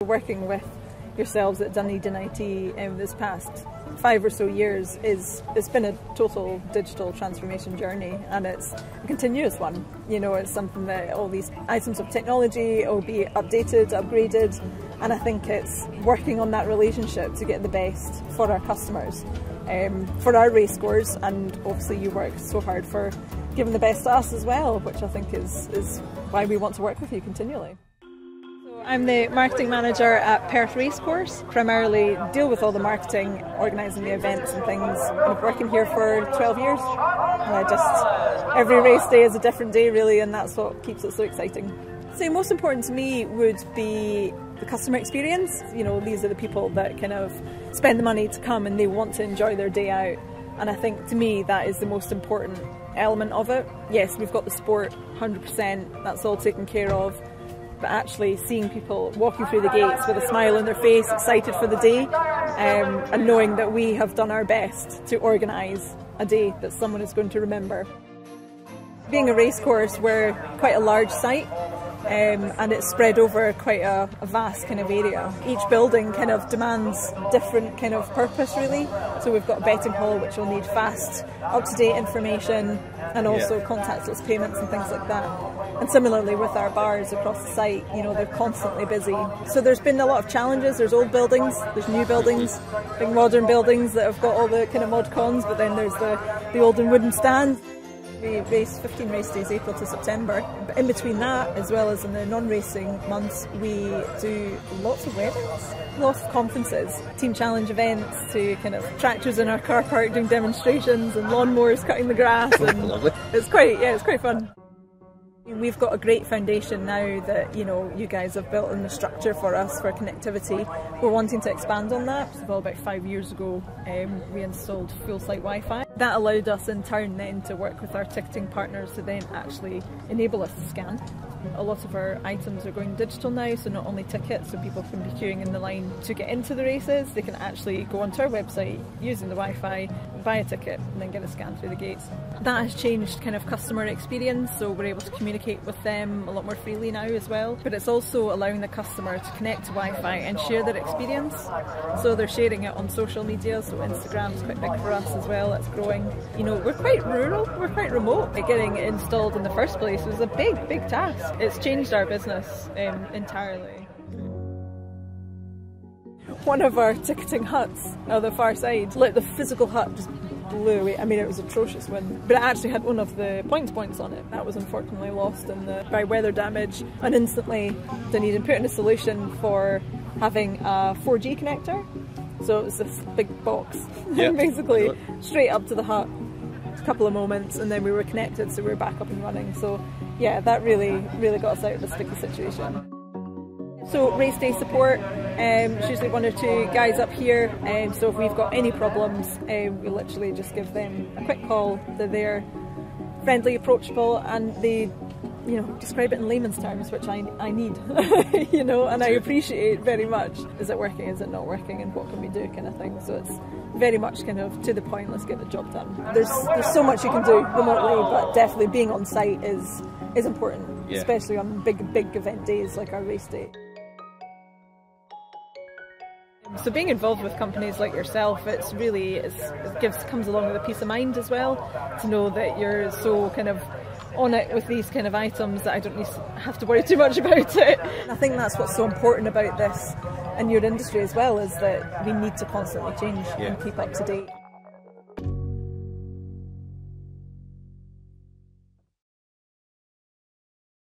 Working with yourselves at Dunedin IT this past 5 or so years it's been a total digital transformation journey, and it's a continuous one. You know, it's something that all these items of technology will be updated, upgraded, and I think it's working on that relationship to get the best for our customers, for our racecourse, and obviously you work so hard for giving the best to us as well, which I think is why we want to work with you continually. I'm the marketing manager at Perth Racecourse, primarily deal with all the marketing, organising the events and things. I've been working here for 12 years, and every race day is a different day really, and that's what keeps it so exciting. So most important to me would be the customer experience. You know, these are the people that kind of spend the money to come and they want to enjoy their day out, and I think to me that is the most important element of it. Yes, we've got the sport 100%, that's all taken care of. But actually seeing people walking through the gates with a smile on their face, excited for the day, and knowing that we have done our best to organise a day that someone is going to remember. Being a racecourse, we're quite a large site, and it's spread over quite a vast kind of area. Each building kind of demands different kind of purpose really. So we've got a betting hall which will need fast, up-to-date information, and also contactless payments and things like that. And similarly with our bars across the site, you know, they're constantly busy. So there's been a lot of challenges. There's old buildings, there's new buildings, big modern buildings that have got all the kind of mod cons, but then there's the old and wooden stands. We race 15 race days, April to September. But in between that, as well as in the non-racing months, we do lots of weddings, lots of conferences, team challenge events, to kind of tractors in our car park doing demonstrations and lawnmowers cutting the grass. And lovely. It's quite fun. We've got a great foundation now that, you know, you guys have built in the structure for us for connectivity. We're wanting to expand on that. Well, about 5 years ago we installed full site Wi-Fi. That allowed us in turn then to work with our ticketing partners to then actually enable us to scan. A lot of our items are going digital now, so not only tickets, so people can be queuing in the line to get into the races, they can actually go onto our website using the Wi-Fi, buy a ticket and then get a scan through the gates. That has changed kind of customer experience, so we're able to communicate with them a lot more freely now as well. But it's also allowing the customer to connect to Wi-Fi and share their experience. So they're sharing it on social media, so Instagram's quite big for us as well, it's growing. You know, we're quite rural, we're quite remote. Getting it installed in the first place was a big task. It's changed our business entirely. One of our ticketing huts on the far side, like the physical hut just blew away. I mean, it was atrocious when, but it actually had one of the points on it. That was unfortunately lost by weather damage, and instantly Dunedin put in a solution for having a 4G connector. So it was this big box, basically straight up to the hut. A couple of moments and then we were connected, so we were back up and running. So yeah, that really got us out of a sticky situation. So race day support, it's usually 1 or 2 guys up here, so if we've got any problems we literally just give them a quick call. They're there, friendly, approachable, and they, you know, describe it in layman's terms, which I need, you know, and I appreciate very much. Is it working, is it not working, and what can we do kind of thing. So it's very much kind of to the point, let's get the job done. There's so much you can do remotely, but definitely being on site is important, especially on big event days like our race day. So being involved with companies like yourself, it's really, comes along with a peace of mind as well, to know that you're so kind of on it with these kind of items that I don't have to worry too much about it. I think that's what's so important about this and your industry as well, is that we need to constantly change and keep up to date.